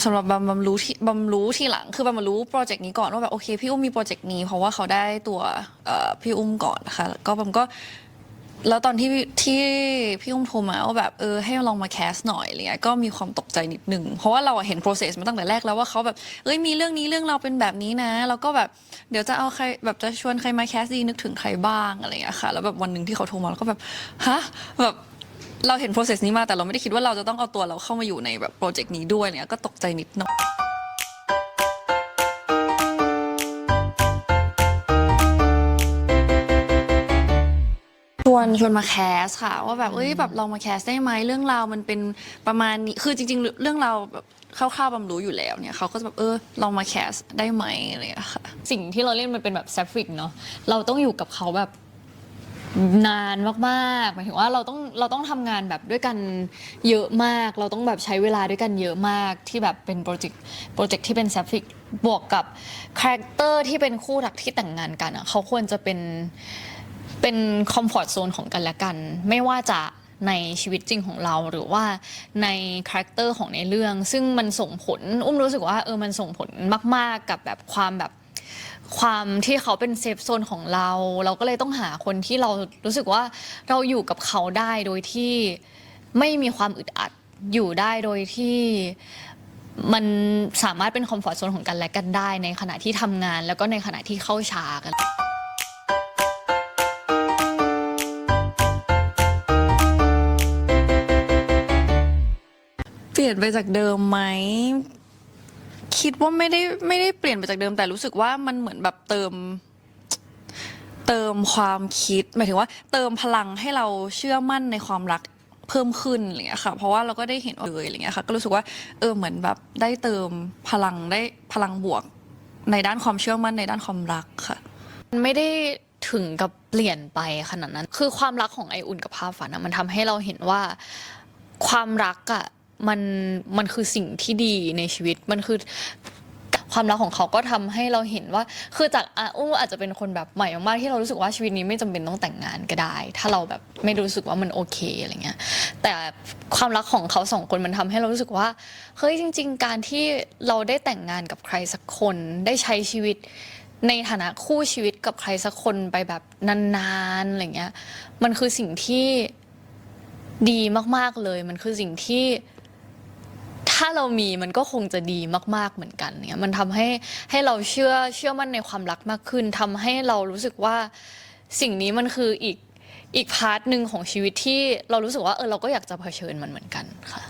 สำหรับบัมรู้ทีหลังคือบัมมารู้โปรเจกต์นี้ก่อนว่าแบบโอเคพี่อุ้มมีโปรเจกต์นี้เพราะว่าเขาได้ตัวพี่อุ้มก่อนนะคะแล้วก็บัมก็แล้วตอนที่พี่อุ้มโทรมาว่าแบบให้ลองมาแคสหน่อยอะไรเงี้ยก็มีความตกใจนิดนึงเพราะว่าเราเห็น process มาตั้งแต่แรกแล้วว่าเขาแบบมีเรื่องนี้เรื่องเราเป็นแบบนี้นะแล้วก็แบบเดี๋ยวจะเอาใครแบบจะชวนใครมาแคสดีนึกถึงใครบ้างอะไรเงี้ยค่ะแล้วแบบวันหนึ่งที่เขาโทรมาแล้วก็แบบฮะแบบเราเห็น process นี้มาแต่เราไม่ได้คิดว่าเราจะต้องเอาตัวเราเข้ามาอยู่ในแบบโปรเจกต์นี้ด้วยเนี่ยก็ตกใจนิดหน่อยชวนมาแคสค่ะว่าแบบแบบเรามาแคสได้ไหมเรื่องราวมันเป็นประมาณนี้คือจริงๆเรื่องราวแบบคร่าวๆบำรู้อยู่แล้วเนี่ยเขาก็จะแบบลองมาแคสได้ไหมอะไรอย่างเงี้ยค่ะสิ่งที่เราเล่นมันเป็นแบบแซฟฟิกเนาะเราต้องอยู่กับเขาแบบนานมากๆหมายถึงว่าเราต้องทำงานแบบด้วยกันเยอะมากเราต้องแบบใช้เวลาด้วยกันเยอะมากที่แบบเป็นโปรเจกต์ที่เป็นแซฟฟิกบวกกับคาแรคเตอร์ที่เป็นคู่รักที่แต่งงานกันอ่ะเขาควรจะเป็นคอมฟอร์ตโซนของกันและกันไม่ว่าจะในชีวิตจริงของเราหรือว่าในคาแรคเตอร์ของในเรื่องซึ่งมันส่งผลรู้สึกว่ามันส่งผลมากๆกับแบบความที่เขาเป็นเซฟโซนของเราก็เลยต้องหาคนที่เรารู้สึกว่าเราอยู่กับเขาได้โดยที่ไม่มีความอึดอัดอยู่ได้โดยที่มันสามารถเป็นคอมฟอร์ตโซนของกันและกันได้ในขณะที่ทำงานแล้วก็ในขณะที่เข้าฉากกันเปลี่ยนไปจากเดิมไหมคิดว่าไม่ได้เปลี่ยนไปจากเดิมแต่รู้สึกว่ามันเหมือนแบบเติมความคิดหมายถึงว่าเติมพลังให้เราเชื่อมั่นในความรักเพิ่มขึ้นอะไรเงี้ยค่ะเพราะว่าเราก็ได้เห็นเลยอะไรเงี้ยค่ะก็รู้สึกว่าเหมือนแบบได้เติมพลังได้พลังบวกในด้านความเชื่อมั่นในด้านความรักค่ะมันไม่ได้ถึงกับเปลี่ยนไปขนาดนั้นคือความรักของไออุ่นกับภาพฝันมันทำให้เราเห็นว่าความรักอ่ะมันคือสิ่งที่ดีในชีวิตมันคือความรักของเขาก็ทำให้เราเห็นว่าคือจากอุ้มอาจจะเป็นคนแบบใหม่มากๆที่เรารู้สึกว่าชีวิตนี้ไม่จำเป็นต้องแต่งงานก็ได้ถ้าเราแบบไม่รู้สึกว่ามันโอเคอะไรเงี้ยแต่ความรักของเขาสองคนมันทำให้เรารู้สึกว่าเฮ้ยจริงๆการที่เราได้แต่งงานกับใครสักคนได้ใช้ชีวิตในฐานะคู่ชีวิตกับใครสักคนไปแบบนานๆอะไรเงี้ยมันคือสิ่งที่ดีมากๆเลยมันคือสิ่งที่ถ้าเรามีมันก็คงจะดีมากๆเหมือนกันเนี่ยมันทำให้เราเชื่อมั่นในความรักมากขึ้นทำให้เรารู้สึกว่าสิ่งนี้มันคืออีกพาร์ทหนึ่งของชีวิตที่เรารู้สึกว่าเราก็อยากจะเผชิญมันเหมือนกันค่ะ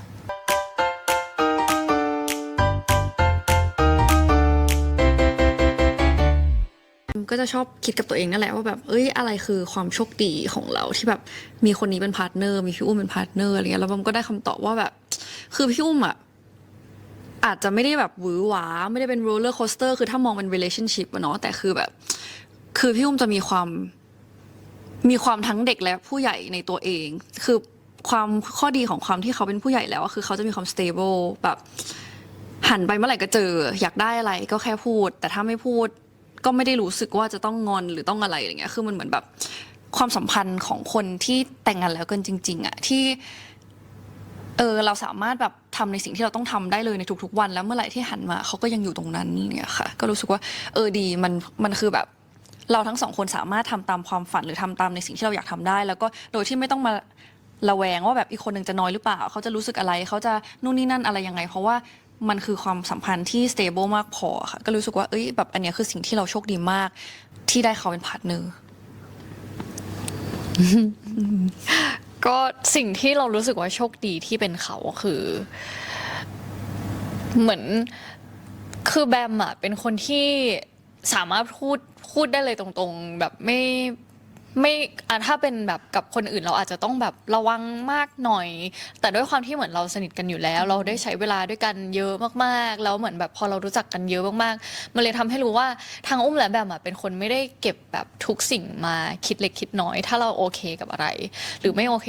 ก็จะชอบคิดกับตัวเองนั่นแหละว่าแบบอะไรคือความโชคดีของเราที่แบบมีคนนี้เป็นพาร์ทเนอร์มีพี่อุ้มเป็นพาร์ทเนอร์อะไรเงี้ยแล้วผมก็ได้คำตอบว่าแบบคือพี่อุ้มอ่ะอาจจะไม่ได้แบบหวือหวาไม่ได้เป็นโรลเลอร์โคสเตอร์คือถ้ามองเป็น relationship อะเนาะแต่คือแบบคือพี่อุ้มจะมีความทั้งเด็กและผู้ใหญ่ในตัวเองคือความข้อดีของความที่เขาเป็นผู้ใหญ่แล้วคือเขาจะมีความ stable แบบหันไปเมื่อไหร่ก็เจออยากได้อะไรก็แค่พูดแต่ถ้าไม่พูดก็ไม่ได้รู้สึกว่าจะต้องงอนหรือต้องอะไรอย่างเงี้ยคือมันเหมือนแบบความสัมพันธ์ของคนที่แต่งงานแล้วกันจริงๆอะที่เราสามารถแบบทำในสิ่งที่เราต้องทำได้เลยในทุกๆวันแล้วเมื่อไหร่ที่หันมาเขาก็ยังอยู่ตรงนั้นเนี่ยค่ะก็รู้สึกว่าดีมันคือแบบเราทั้งสองคนสามารถทำตามความฝันหรือทำตามในสิ่งที่เราอยากทำได้แล้วก็โดยที่ไม่ต้องมาระแวงว่าแบบอีกคนหนึ่งจะน้อยหรือเปล่าเขาจะรู้สึกอะไรเขาจะนู่นนี่นั่นอะไรยังไงเพราะว่ามันคือความสัมพันธ์ที่ stable มากพอค่ะก็รู้สึกว่าแบบอันนี้คือสิ่งที่เราโชคดีมากที่ได้เขาเป็นพาร์ทเนอร์ก็สิ่งที่เรารู้สึกว่าโชคดีที่เป็นเขาคือเหมือนคือแบมอะเป็นคนที่สามารถพูดได้เลยตรงๆแบบไม่ถ้าเป็นแบบกับคนอื่นเราอาจจะต้องแบบระวังมากหน่อยแต่ด้วยความที่เหมือนเราสนิทกันอยู่แล้วเราได้ใช้เวลาด้วยกันเยอะมากๆแล้วเหมือนแบบพอเรารู้จักกันเยอะมากๆมันเลยทำให้รู้ว่าทางอุ้มและแบมเป็นคนไม่ได้เก็บแบบทุกสิ่งมาคิดเล็กคิดน้อยถ้าเราโอเคกับอะไรหรือไม่โอเค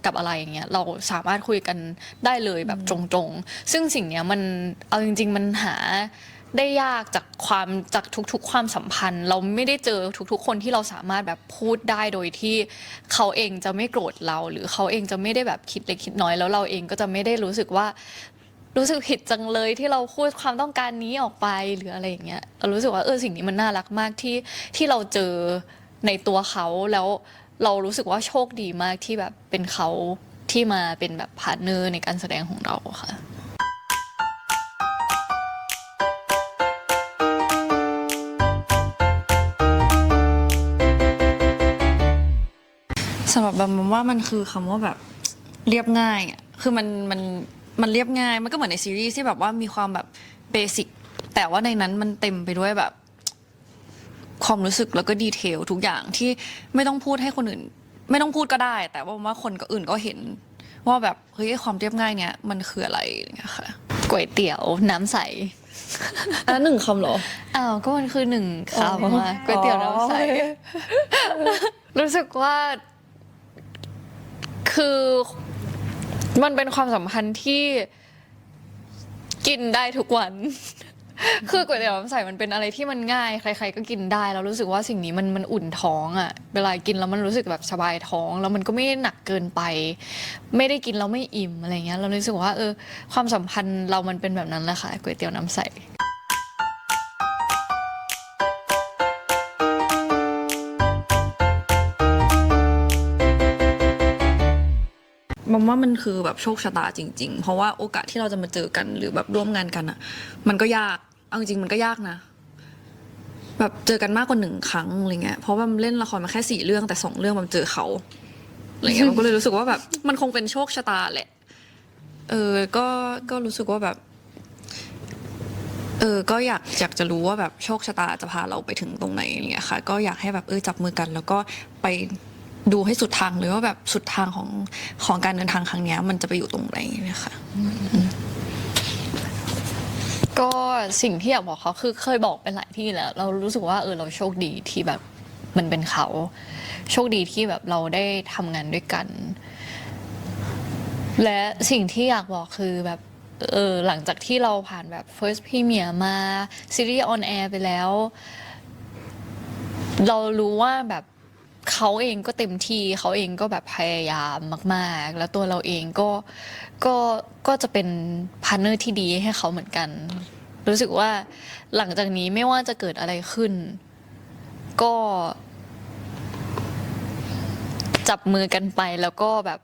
กับอะไรอย่างเงี้ยเราสามารถคุยกันได้เลยแบบตรงๆซึ่งสิ่งเนี้ยมันเอาจริงๆมันหาได้ยากจากทุกๆความสัมพันธ์เราไม่ได้เจอทุกๆคนที่เราสามารถแบบพูดได้โดยที่เขาเองจะไม่โกรธเราหรือเขาเองจะไม่ได้แบบคิดเล็กคิดน้อยแล้วเราเองก็จะไม่ได้รู้สึกว่า รู้สึกผิดจังเลยที่เราพูดความต้องการนี้ออกไปหรืออะไรอย่างเงี้ยเรารู้สึกว่าสิ่งนี้มันน่ารักมากที่เราเจอในตัวเขาแล้วเรารู้สึกว่าโชคดีมากที่แบบเป็นเขาที่มาเป็นแบบพาร์ทเนอร์ในการแสดงของเราค่ะสำหรับบัมว่ามันคือคำว่าแบบเรียบง่ายอ่ะคือมันเรียบง่ายมันก็เหมือนในซีรีส์ที่แบบว่ามีความแบบเบสิกแต่ว่าในนั้นมันเต็มไปด้วยแบบความรู้สึกแล้วก็ดีเทลทุกอย่างที่ไม่ต้องพูดให้คนอื่นไม่ต้องพูดก็ได้ แต่ว่าคนก็อื่นก็เห็นว่าแบบเฮ้ยความเรียบง่ายเนี้ยมันคืออะไรอย่างเงี้ยค่ะ ก๋วยเตี๋ยวน้ำใส อันนั้นหนึ่งคำเหรอ อ้าวก็มันคือหนึ่งคำว่าก๋วยเตี๋ยวน้ำใส รู้สึกว่าคือมันเป็นความสัมพันธ์ที่กินได้ทุกวัน คือก๋วยเตี๋ยวน้ำใสมันเป็นอะไรที่มันง่ายใครๆก็กินได้แล้วรู้สึกว่าสิ่งนี้มันอุ่นท้องอ่ะเวลากินแล้วมันรู้สึกแบบสบายท้องแล้วมันก็ไม่ได้หนักเกินไป ไม่ได้กินแล้วไม่อิ่มอะไรเงี้ยเรารู้สึกว่าความสัมพันธ์เรามันเป็นแบบนั้นแหละค่ะก๋วยเตี๋ยวน้ำใส มองว่ามันคือแบบโชคชะตาจริงๆ เพราะว่าโอกาสที่เราจะมาเจอกันหรือแบบร่วมงานกันอ่ะ มันก็ยาก เอาจริงๆมันก็ยากนะ แบบเจอกันมากกว่า1 ครั้งอะไรเงี้ย เพราะว่ามันเล่นละครมาแค่4 เรื่องแต่2 เรื่องมันเจอเขาอะไรเงี้ย มันก็เลยรู้สึกว่าแบบมันคงเป็นโชคชะตาแหละ ก็รู้สึกว่าแบบ ก็อยากจะรู้ว่าแบบโชคชะตาจะพาเราไปถึงตรงไหนอะไรเงี้ยค่ะ ก็อยากให้แบบจับมือกัน แล้วก็ไปดูให้สุดทางเลยว่าแบบสุดทางของการเดินทางครั้งเนี้ยมันจะไปอยู่ตรงไหนเนี่ยค่ะ ก็สิ่งที่อยากบอกเขาคือเคยบอกไปหลายที่แล้วเรารู้สึกว่าเราโชคดีที่แบบมันเป็นเขาโชคดีที่แบบเราได้ทำงานด้วยกัน และสิ่งที่อยากบอกคือแบบหลังจากที่เราผ่านแบบ first premiere มาซีรีส์ on air ไปแล้ว เรารู้ว่าแบบเขาเองก็เต็มที่เขาเองก็แบบพยายามมากๆแล้วตัวเราเองก็จะเป็นพาร์ทเนอร์ที่ดีให้เขาเหมือนกัน รู้สึกว่าหลังจากนี้ไม่ว่าจะเกิดอะไรขึ้น ก็จับมือกันไปแล้วก็แบบ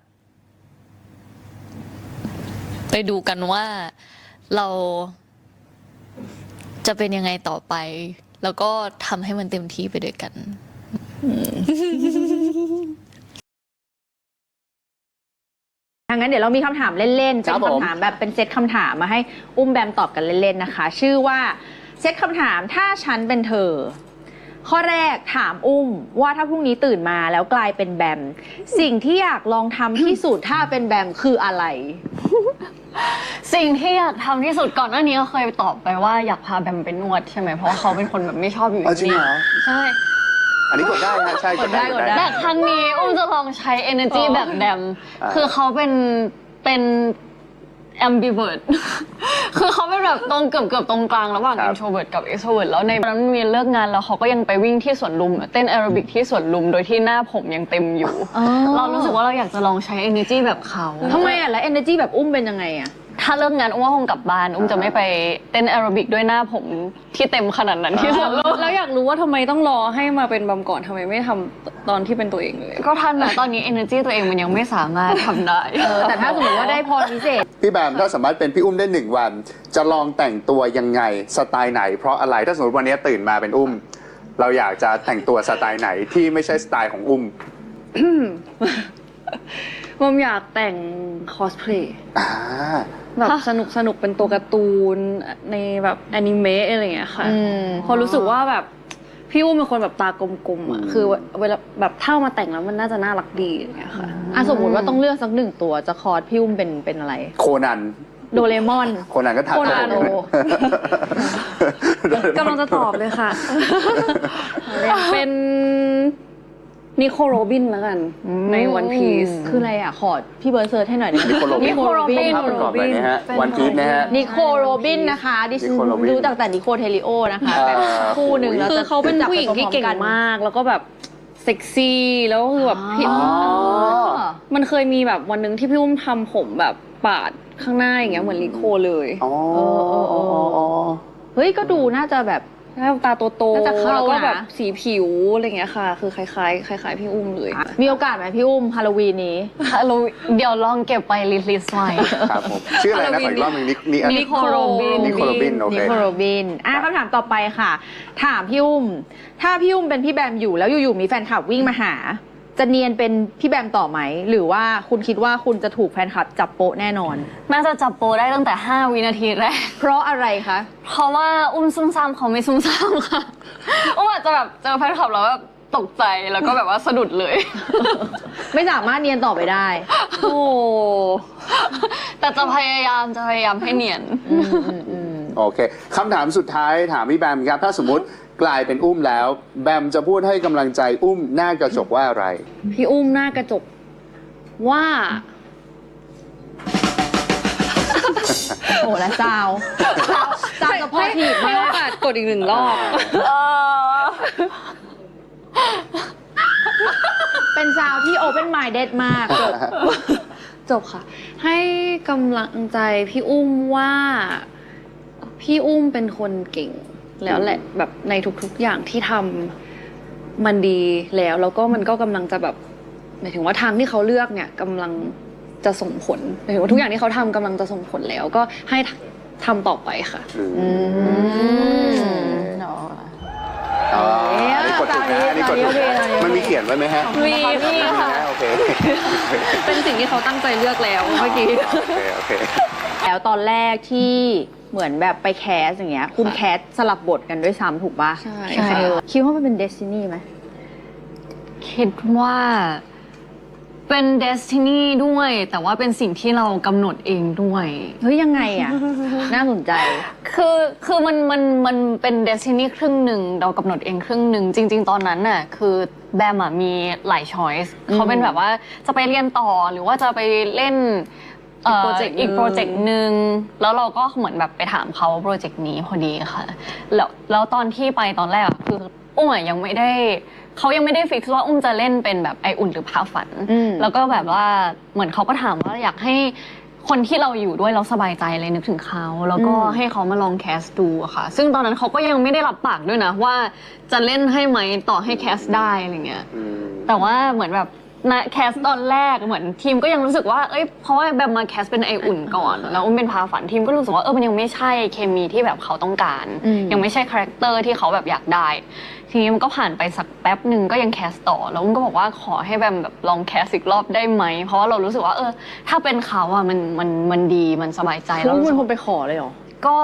ไปดูกันว่าเราจะเป็นยังไงต่อไป แล้วก็ทำให้มันเต็มที่ไปด้วยกันงั้นเดี๋ยวเรามีคำถามเล่นๆ เป็นคำถามแบบเป็นเซตคำถามมาให้อุ้มแบมตอบกันเล่นๆนะคะ ชื่อว่าเซตคำถามถ้าฉันเป็นเธอ ข้อแรกถามอุ้มว่าถ้าพรุ่งนี้ตื่นมาแล้วกลายเป็นแบม สิ่งที่อยากลองทำที่สุดถ้าเป็นแบมคืออะไร สิ่งที่อยากทำที่สุดก่อนหน้านี้ก็เคยตอบไปว่าอยากพาแบมไปนวดใช่ไหมเพราะว่าเขาเป็นคนแบบไม่ชอบอยู่ จริง นิ่ เห ง รอ ๆใช่ อันนี้กดได้ฮะใช่กดได้ กดได้ แต่ครั้งนี้อุ้มจะลองใช้ energy แบบแบมคือเขาเป็น ambivert คือเขาเป็นแบบตรงเกือบตรงกลางระหว่าง introvert กับ extrovert แล้วในวันนั้นมีเลิกงานแล้วเขาก็ยังไปวิ่งที่สวนลุมเต้นแอโรบิกที่สวนลุมโดยที่หน้าผมยังเต็มอยู่ เรารู้สึกว่าเราอยากจะลองใช้ energy แบบเขา ทำไมอ่ะแล้ว energy แบบอุ้มเป็นยังไงอ่ะ ถ้าเลิกงานอุ้มว่าคงกลับบ้านอุ้มจะไม่ไปเต้นแอโรบิกด้วยหน้าผมที่เต็มขนาดนั้นที่สวนลุม แล้วอยากรู้ว่าทำไมต้องรอให้มาเป็นบำก่อนทำไมไม่ทำตอนที่เป็นตัวเองเลย ก็ทันนะตอนนี้ energy ตัวเองมันยังไม่สามารถทำได้ แต่ถ้าสมมติว่าได้พรพิเศษ พี่แบมถ้าสามารถเป็นพี่อุ้มได้1 วัน จะลองแต่งตัวยังไงสไตล์ไหน เพราะอะไรถ้าสมมติวันนี้ตื่นมาเป็นอุ้ม เราอยากจะแต่งตัวสไตล์ไหนที่ไม่ใช่สไตล์ของอุ้ม ผมอยากแต่งคอสเพลย์ อ่า แบบสนุกเป็นตัวการ์ตูนในแบบแอนิเมะอะไรอย่างเงี้ยค่ะพอรู้สึกว่าแบบพี่อุ้มเป็นคนแบบตากลมๆอ่ะคือเวลาแบบถ้าเอามาแต่งแล้วมันน่าจะน่ารักดีอย่างเงี้ยค่ะ สมมติว่าต้องเลือกสัก1 ตัวจะคอร์สพี่อุ้มเป็นอะไร โคนัน โดเรมอน โคนันก็ทา โคนัน โค กำลังจะตอบเลยค่ะ เป็นนิโคลโรบินแล้วกันในวันพีซ คืออะไรอ่ะ ขอพี่เบิร์ดเซิร์ชให้หน่อยได้ไหม นิโคลโรบิน นิโคลโรบิน ภาพประกอบอะไรนะฮะวันพีชนะฮะ นิโคลโรบินนะคะดิฉัน นิโคลโรบิน รู้จักแต่นิโคเทลิโอนะคะแต่คู่หนึ่งแล้ว คือ จะ เขาเป็นผู้หญิงที่เก่งมาก แล้วก็แบบเซ็กซี่แล้วก็คือแบบพี่ อ๋อ มันเคยมีแบบวันหนึงที่พี่อุ้มทำผมแบบ ปาดข้างหน้าอย่างเงี้ยเหมือนลิโคเลย อ๋อ เฮ้ยก็ดูน่าจะแบบ หน้าตาโต น่าจะ ๆ เข้า แล้วก็ นะ แบบสีผิวอะไรเงี้ยค่ะ คือคล้ายๆพี่อุ้มเลย มีโอกาสไหมพี่อุ้มฮาโลวีนนี้ เดี๋ยวลองเก็บไปลิสต์ไว้ ครับผมชื่ออะไรนะขออีกรอบหนึ่งนิโคโรบิน นิโคโรบินโอเค นิโคโรบินคำถามต่อไปค่ะ ถามพี่อุ้ม ถ้าพี่อุ้มเป็นพี่แบมอยู่แล้วอยู่ๆมีแฟนคลับวิ่งมาหา จะเนียนเป็นพี่แบมต่อไหม หรือว่าคุณคิดว่าคุณจะถูกแฟนคลับจับโป๊ะแน่นอน น่าจะจับโปรได้ตั้งแต่ 5 วินาทีแรก เพราะอะไรคะ เพราะว่าอุ้มซุ่มซ่ามเขาไม่ซุ่มซ่ามค่ะ อุ้มอาจจะแบบเจอแฟนคลับแล้วแบบตกใจแล้วก็แบบว่าสะดุดเลย ไม่สามารถเนียนต่อไปได้ โอ้ แต่จะพยายามให้เนียน โอเคคำถามสุดท้ายถามพี่แบมครับ ถ้าสมมติกลายเป็นอุ้มแล้ว แบมจะพูดให้กำลังใจอุ้มหน้ากระจกว่าอะไร พี่อุ้มหน้ากระจกว่า โอ้และซาวกับพอทีบ ให้ มา โอกาสกดอีก1 รอบ เป็นซาวที่โอเ n น m ม n d เด็ดมากจบ จบค่ะ ให้กำลังใจพี่อุ้มว่าพี่อุ้มเป็นคนเก่งแล้วแหละแบบในทุกๆอย่างที่ทำมันดีแล้วก็มันก็กำลังจะแบบหมายถึงว่าทางที่เขาเลือกเนี่ยกำลังจะส่งผลหมายถึงว่าทุกอย่างที่เขาทำกำลังจะส่งผลแล้วก็ให้ทำต่อไปค่ะ อ๋ออันนี้กดถูกนะอันนี้กดถูกนะมันมีเขียนไว้ไหมฮะ มีค่ะ โอเค เป็นสิ่งที่เขาตั้งใจเลือกแล้วเมื่อกี้ โอเค แล้วตอนแรกที่เหมือนแบบไปแคสอย่างเงี้ย คุณแคสสลับบทกันด้วยซ้ำถูกปะ ใช่ ค่ะ คิดว่ามันเป็นเดสตินีไหม คิดว่าเป็นเดสตินีด้วย แต่ว่าเป็นสิ่งที่เรากำหนดเองด้วย เฮ้ยยังไงอ่ะ น่าสนใจ คือมันเป็นเดสตินีครึ่งหนึ่งเรากำหนดเองครึ่งหนึ่งจริง ๆ ตอนนั้นน่ะคือแบมอะมีหลายช้อยส์เขาเป็นแบบว่าจะไปเรียนต่อหรือว่าจะไปเล่นอีกโปรเจกต์หนึ่งแล้วเราก็เหมือนแบบไปถามเขาโปรเจกต์นี้พอดีค่ะแล้วตอนที่ไปตอนแรกอะคืออุ้มอะยังไม่ได้เขายังไม่ได้ฟิกซ์ว่าอุ้มจะเล่นเป็นแบบไออุ่นหรือพาฝัน แล้วก็แบบว่าเหมือนเขาก็ถามว่าอยากให้คนที่เราอยู่ด้วยเราสบายใจเลยนึกถึงเขาแล้วก็ให้เขามาลองแคสดูอะค่ะ ซึ่งตอนนั้นเขาก็ยังไม่ได้รับปากด้วยนะว่าจะเล่นให้ไหมต่อให้แคสได้อะไรเงี้ยแต่ว่าเหมือนแบบนะแคสตอนแรกเหมือนทีมก็ยังรู้สึกว่าเอ้ยเพราะว่าแบบมาแคสเป็นไออุ่นก่อนแล้วอุ้มเป็นพาฝันทีมก็รู้สึกว่ามันยังไม่ใช่เคมีที่แบบเขาต้องการ ยังไม่ใช่คาแรคเตอร์ที่เขาแบบอยากได้ทีนี้มันก็ผ่านไปสักแป๊บหนึ่งก็ยังแคสต่อแล้วอุ้มก็บอกว่าขอให้แบบลองแคสอีกรอบได้ไหมเพราะว่าเรารู้สึกว่าถ้าเป็นเขาอะมันดีมันสบายใจ แล้ว รู้ คุ สึ ณ ก คนไปขอเลยเหรอ ก็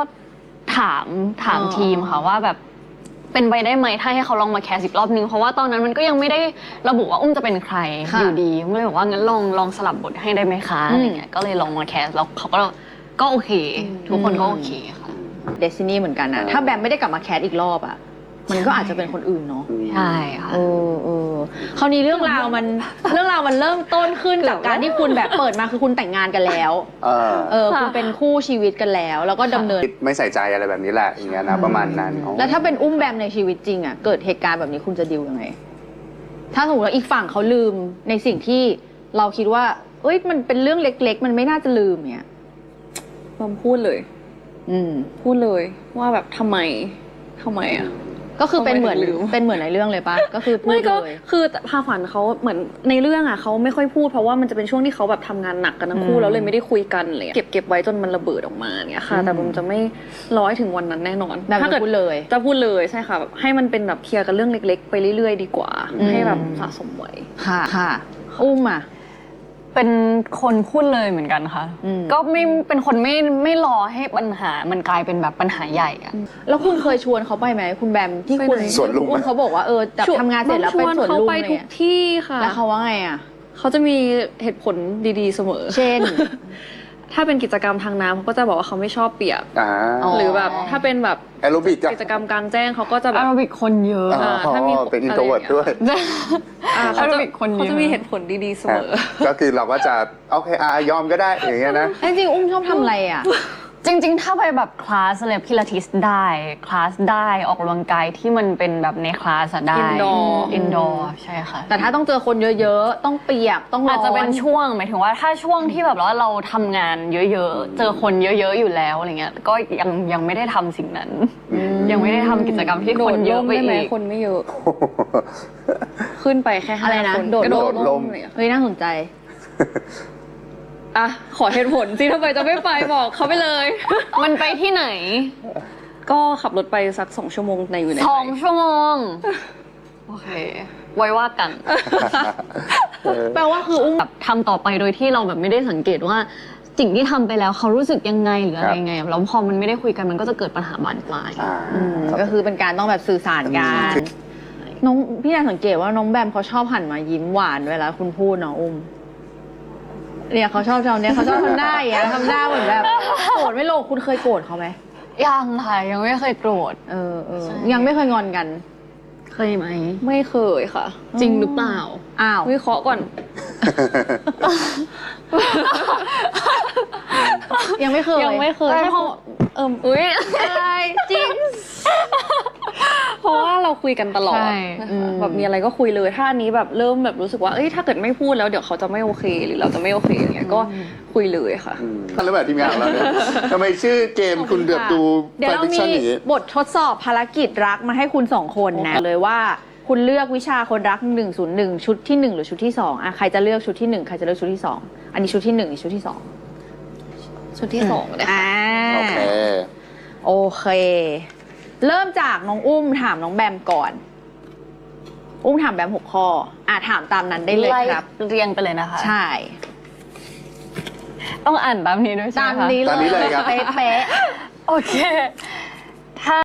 ถามทีมค่ะว่าแบบเป็นไปได้ไหมถ้าให้เขาลองมาแคสอีกรอบนึงเพราะว่าตอนนั้นมันก็ยังไม่ได้ระบุว่าอุ้มจะเป็นใคร ค่ะ อยู่ดีอุ้มก็เลยบอกว่างั้นลองสลับบทให้ได้ไหมคะอะไรเงี้ยก็เลยลองมาแคสแล้วเขาก็โอเค ทุกคนก็โอเคค่ะ เดสตินีเหมือนกันนะถ้าแบมไม่ได้กลับมาแคสอีกรอบอ่ะ มันก็อาจจะเป็นคนอื่นเนาะ ใช่ค่ะ คราวนี้เรื่องราวมันเริ่มต้นขึ้นจากการที่คุณแบบเปิดมาคือคุณแต่งงานกันแล้ว คุณเป็นคู่ชีวิตกันแล้ว แล้วก็ดำเนิน ไม่ใส่ใจอะไรแบบนี้แหละอย่างเงี้ยนะประมาณนั้นอ๋อ แล้วถ้าเป็นอุ้มแบมในชีวิตจริงอ่ะเกิดเหตุการณ์แบบนี้คุณจะดิวยังไง ถ้าสมมติว่าอีกฝั่งเขาลืมในสิ่งที่เราคิดว่ามันเป็นเรื่องเล็กๆ มันไม่น่าจะลืมเนี่ย ผมพูดเลย พูดเลยว่าแบบทำไมอ่ะ ก็คือเป็นเหมือน ทำไมถึงลืม เป็นเหมือนในเรื่องเลยปะก็คือพูด ไม่ก็ เลย คือพาฝันเขาเหมือนในเรื่องอ่ะเขาไม่ค่อยพูดเพราะว่ามันจะเป็นช่วงที่เขาแบบทำงานหนักกันทั้งคู่แล้วเลยไม่ได้คุยกันเลยเก็บไว้จนมันระเบิดออกมาเนี่ยค่ะ แต่ผมจะไม่ร้อยถึงวันนั้นแน่นอน แบบจะพูดเลย จะพูดเลยใช่ค่ะแบบให้มันเป็นแบบเคลียร์กันเรื่องเล็ก ๆ ไปเรื่อยๆดีกว่า ให้แบบสะสมไว้ ค่ะอุ้มอ่ะ เป็นคนพูดเลยเหมือนกันค่ะ ก็ไม่เป็นคนไม่รอให้ปัญหามันกลายเป็นแบบปัญหาใหญ่อะ แล้วคุณเคยชวนเขาไปไหมคุณแบมที่คุณ ไปไหน สวนลุม อุ้มเขาบอกว่าแบบทำงานเสร็จแล้วไปสวน เขา ลุม ไป อะไร ทุก เงี้ย ที่ค่ะ แล้วเขาว่าไงอ่ะ เขาจะมีเหตุผลดีๆเสมอ เช่น ถ้าเป็นกิจกรรมทางน้ำเขาก็จะบอกว่าเขาไม่ชอบเปียก อ๋อ หรือแบบถ้าเป็นแบบ แอโรบิก กิจกรรมกลางแจ้งเขาก็จะแบ อา บ ราบิกคนเยอะ ถ้ามี เป็นอินโทรเวิร์ดด้วย เขา อารา จะ บิกคนเยอะ เขาจะมีเหตุผลดีๆเสมอ ก็คือเราก็จะโอเคยอมก็ได้อย่างเงี้ยนะ จริงๆอุ้มชอบทำอะไรอ่ะ จริงๆ ถ้าไปแบบคลาสอะไรพิลาทิสได้คลาสได้ออกกำลังกายที่มันเป็นแบบในคลาสอะได้ อินดอร์ใช่ค่ะ แต่ถ้าต้องเจอคนเยอะๆ ต้องเปียกต้องร้อน อาจจะเป็นช่วงหมายถึงว่าถ้าช่วงที่แบบว่าเราทำงานเยอะๆ เจอคนเยอะๆอยู่แล้วอะไรเงี้ยก็ยังไม่ได้ทำสิ่งนั้น ยังไม่ได้ทำกิจกรรมที่คนเยอะไป ได้ไหม อีก คนไม่เยอะ ขึ้นไปแค่ห้า อะไรนะ คน โดด กระ ร่ม อะไรอย่างเงี้ย เฮ้ยน่าสนใจ อ่ะขอเหตุผลสิทำไมจะไม่ไปบอกเขาไปเลย มันไปที่ไหน ก็ขับรถไปสัก2 ชั่วโมงในอยู่ในไทย 2 ชั่วโมง โอเค ไว้ว่ากัน แปลว่าคืออุ้ม แบบทำต่อไปโดยที่เราแบบไม่ได้สังเกตว่าสิ่งที่ทำไปแล้วเขารู้สึกยังไงหรืออะไรยังไงแล้วพอมันไม่ได้คุยกันมันก็จะเกิดปัญหาบานปลาย ก็คือเป็นการต้องแบบสื่อสารกันน้องพี่นายสังเกตว่าน้องแบมเขาชอบหันมายิ้มหวานเวลาคุณพูดเนาะอุ้มเนี่ยเขาชอบทำเนี่ยเขาชอบทำหน้าอย่างเงี้ยทำหน้าเหมือนแบบโกรธไม่ลงคุณเคยโกรธเขาไหม ยังค่ะยังไม่เคยโกรธ ยังไม่เคยงอนกัน เคยไหม ไม่เคยค่ะ จริงหรือเปล่า อ้าว วิเคราะห์ก่อน ยังไม่เคย ยังไม่เคย ใช่ ใช่ เพ เพ ราะ ราะอุ้ยอะไรจริง เพราะว่าเราคุยกันตลอด ใช่ นะคะแบบมีอะไรก็คุยเลยถ้าอันนี้แบบเริ่มแบบรู้สึกว่าเอ้ยถ้าเกิดไม่พูดแล้วเดี๋ยวเขาจะไม่โอเคหรือเราจะไม่โอเคอย่างเงี้ยก็คุยเลยค่ะ ท่านรู้แบบทีมงานของเราเนี่ยทำไมชื่อเกมคุณแบบดู เดี๋ยวเรา ฟิก มี ชั่นอย่างนี้ บททดสอบภารกิจรักมาให้คุณ2 คนนะเลยว่าคุณเลือกวิชาคนรัก101ชุดที่1หรือชุดที่2อ่ะใครจะเลือกชุดที่1ใครจะเลือกชุดที่2อันนี้ชุดที่1นี่ชุดที่2 ชุดที่2เลยค่ะ โอเค โอเค เริ่มจากน้องอุ้มถามน้องแบมก่อน อุ้มถามแบม6 ข้อถามตามนั้นได้เลยครับ เรียงไปเลยนะคะ ใช่ ต้องอ่านตามนี้ด้วยใช่ ตาม ไหมคะ นี้ ตามนี้เลยครับ เป๊ะ โอเค ถ้า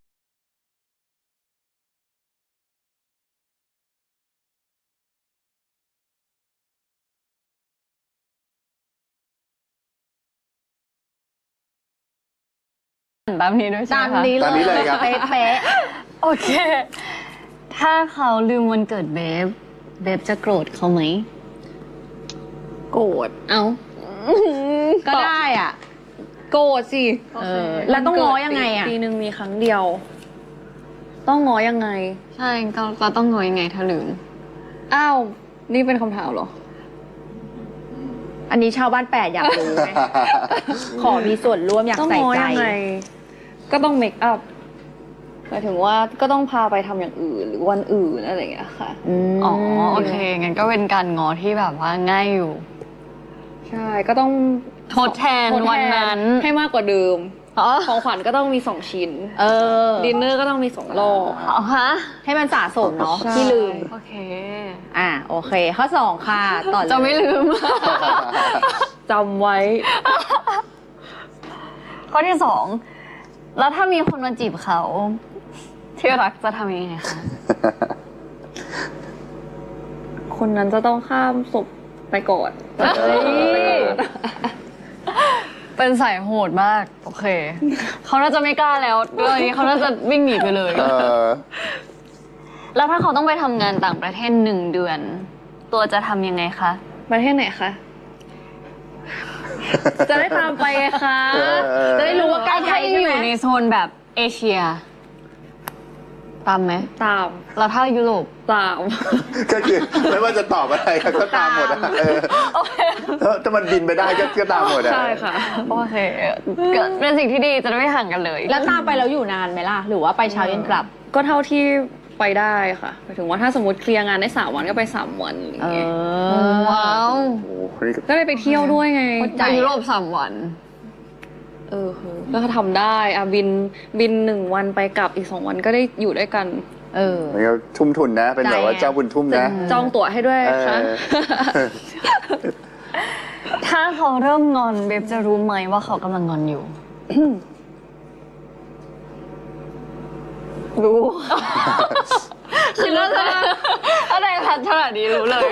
อ่านตามนี้ด้วย ๆ ใช่ ตาม ไหมคะ นี้ ตามนี้เลยครับ เป๊ะ โอเค ถ้าเขาลืมวันเกิดเบฟจะโกรธเขาไหม โกรธเอ้า ๆก็ได้อ่ะ โกรธสิ แล้วต้องง้อยังไงอ่ะ ปีหนึ่งมีครั้งเดียว ต้องง้อยังไง ใช่ก็ต้องงอยังไงถ้าลืม อ้าวนี่เป็นคำถามเหรอ อันนี้ชาวบ้าน8อยากรู้ไง ขอมีส่วนร่วมอยาก ต้อง ใส่ ง้อ ใจ ยังไง ก็ต้องเมคอัพหมายถึงว่าก็ต้องพาไปทำอย่างอื่นหรือวันอื่นอะไรอย่างเงี้ยค่ะ ม อ๋อโอเคงั้นก็เป็นการงอที่แบบว่าง่ายอยู่ ใช่ก็ต้อง ทดแทนวันนั้น ให้มากกว่าเดิม อ๋อ ของขวัญก็ต้องมี2 ชิ้น ดินเนอร์ก็ต้องมี2 รอบ อ๋อฮะ ให้มันสะสมเนาะ ใช่ ที่ลืม โอเค โอเค ข้อ 2 ค่ะ ต่อเลย จะไม่ลืม จำไว้ ข้อที่ 2 แล้วถ้ามีคนมาจีบเขา ที่รักจะทำยังไงคะ คนนั้นจะต้องข้ามศพไปก่อน เป็นสายโหดมาก โอเค เขาน่าจะไม่กล้าแล้วเรื่องนี้เขาน่าจะวิ่งหนีไปเลย แล้วถ้าเขาต้องไปทำงานต่างประเทศ1 เดือน ตัวจะทำยังไงคะ ประเทศไหนคะ จะได้ตามไปไงคะ จะได้รู้ว่าใกล้ ถ้า ๆ ยัง ใช่ อ ไหม ยู่ในโซนแบบเอเชีย ตามไหม ตาม แล้วถ้ายุโรป ตาม ก็คือไม่ว่าจะตอบอะไรก็ตามหมดอะถ้ามันบินไปได้ก็ตามหมดอะ ใช่ค่ะ โอเคก็เป็นสิ่งที่ดีจะได้ไม่ห่างกันเลย แล้วตามไปแล้วอยู่นานไหมล่ะ หรือว่าไปเช้าเย็นกลับ ก็เท่าที่ไปได้ค่ะหมายถึงว่าถ้าสมมติเคลียร์งานได้3 วันก็ไป3 วันอย่างเงี้ย ว้าว โอ้โหนี่ก็ ก็ได้ไปเที่ยวด้วยไง ไปยุโรป3 วัน ก็ทำได้บิน1 วันไปกลับอีก2 วันก็ได้อยู่ด้วยกัน นี่ก็ทุ่มทุนนะ เป็นแบบว่าเจ้าบุญทุ่มนะ จองตั๋วให้ด้วยค่ะ ถ้าเขาเริ่มงอนเบบจะรู้ไหมว่าเขากำลังงอนอยู่ รู้ คือว่า ถ้าได้พัฒนาดีรู้เลย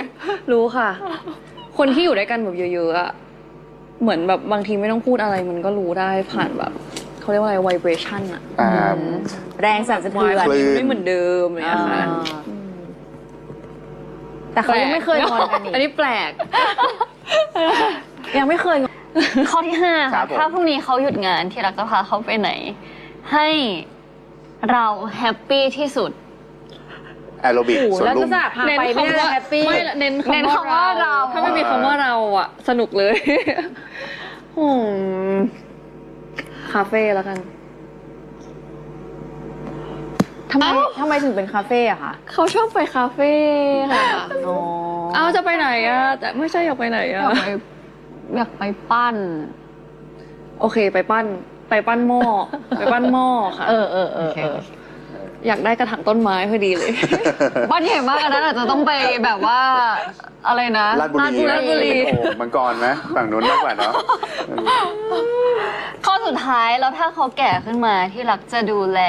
รู้ค่ะ คนที่อยู่ด้วยกันแบบเยอะๆอะเหมือนแบบบางทีไม่ต้องพูดอะไรมันก็รู้ได้ผ่านแบบเขาเรียกว่าอะไร vibration อะ แรงสั่นสะเทือน คลื่น ไม่เหมือนเดิมเลยอะค่ะ แต่เขายังไม่เคยงอนกัน อัน นี่ นี้แปลก ยังไม่เคยงอน ข้อที่ 5 ครั ค่ะ บผม ถ้าพรุ่งนี้เขาหยุดงานที่รักจะพาเขาไปไหน ให้เราแฮปปี้ที่สุด แอโรบิก โอ้โห สวน แล้ว ลุ จะ ม สะพาไปไม่ได้แฮปปี้ ไม่เน้น เน้นคำว่าเรา ถ้าไม่มีคำว่าเราอะสนุกเลยคาเฟ่แล้วกัน ทำไมถึงเป็นคาเฟ่อะคะ เขาชอบไปคาเฟ่ค่ะ อ๋อ เอาจะไปไหนอะแต่ไม่ใช่อยากไปไหน อ อะ ยากไปปั้น โอเคไปปั้นหม้อ ไปปั้นหม้อค่ะ เออ อยากได้กระถางต้นไม้พอดีเลย บ้านใหญ่มากอันนั้นอาจจะต้องไปแบบว่าอะไรนะ ลาดบุรี ลาดบุรี โอ้มังกรไหมฝั่งนู้นมากกว่าเนาะ ข้อสุดท้ายแล้วถ้าเขาแก่ขึ้นมาที่รักจะดูแล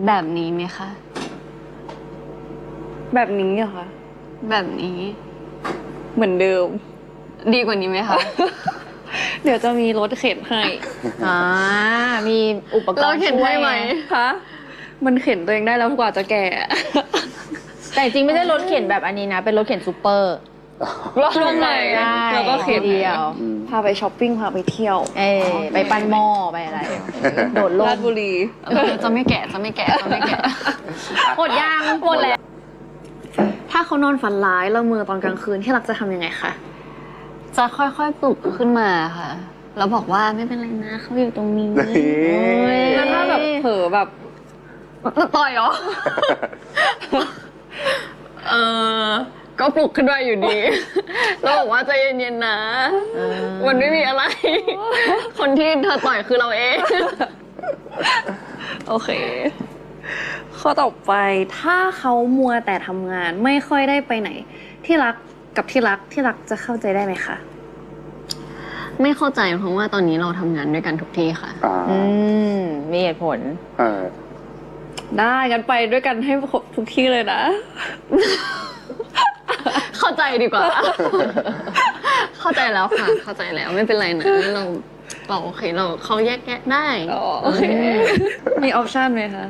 แบบนี้ไหมคะ แบบนี้อะค่ะ แบบนี้ เหมือนเดิม ดีกว่านี้ไหมคะ เดี๋ยวจะมีรถเข็นให้ มีอุปกรณ์ เราเข็น ช่วย ให้ไหม คะมันเข็นตัวเองได้แล้วกว่าจะแก่ แต่จริงไม่ใช่รถเข็นแบบอันนี้นะ เป็นรถเข็นซูเปอร์ รถลงไหน ได้ แล้วก็เข็น เดียว พาไปช้อปปิ้งพาไปเที่ยว ไปปั้นหม้อไปอะไร โดดล ราช ม บุรี จะไม่แก่ หมดยางหมดแล้ว ถ้าเขานอนฝันร้ายละเมอตอนกลางคืนที่รักจะทำยังไงคะ จะค่อยๆปลุกขึ้นมาค่ะ แล้วบอกว่าไม่เป็นไรนะเขาอยู่ตรงนี้ แล้วถ้าแบบเผลอแบบ ต่อยเหรอ ก็ปลุกขึ้นมาอยู่ดี แล้วบอกว่าใจเย็นๆนะ มันไม่มีอะไร คนที่เธอต่อยคือเราเอง โอเค ข้อต่อไปถ้าเขามัวแต่ทำงานไม่ค่อยได้ไปไหน ที่รักกับที่รักจะเข้าใจได้ไหมคะ ไม่เข้าใจเพราะว่าตอนนี้เราทำงานด้วยกันทุกที่ค่ะ มีเหตุผล ได้กันไปด้วยกันให้ครบทุกที่เลยนะ เข้าใจดีกว่า เข้าใจแล้วค่ะ เข้าใจแล้วไม่เป็นไรนะเราโอเคเราเขาแยกแยะได้ โอเค มีออปชั่นไหมคะ